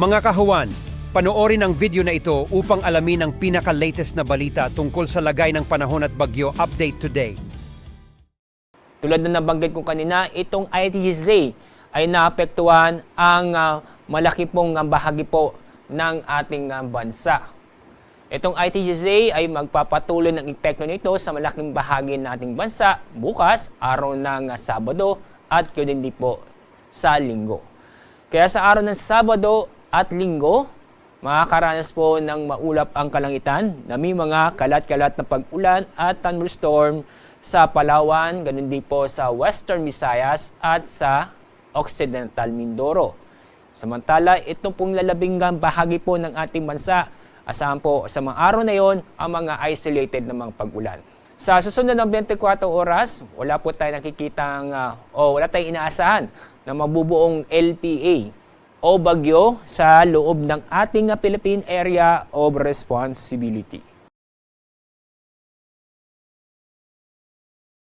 Mga kahuwan, panoorin ang video na ito upang alamin ang pinaka-latest na balita tungkol sa lagay ng panahon at bagyo update today. Tulad na nabanggit ko kanina, itong ITJ ay naapektuhan ang malaki pong bahagi po ng ating bansa. Itong ITJ ay magpapatuloy ng epekto nito sa malaking bahagi ng ating bansa bukas, araw ng Sabado at yun din po sa Linggo. Kaya sa araw ng Sabado at Linggo, makakaranas po ng maulap ang kalangitan na may mga kalat-kalat na pag-ulan at thunderstorm sa Palawan, ganun din po sa Western Visayas at sa Occidental Mindoro. Samantala, ito pong lalabing bahagi po ng ating bansa, asahan po sa mga araw na yon ang mga isolated na mga pag-ulan. Sa susunod ng 24 oras, wala po tayong nakikitang wala tayong inaasahan na mabubuong LPA o bagyo sa loob ng ating Philippine Area of Responsibility.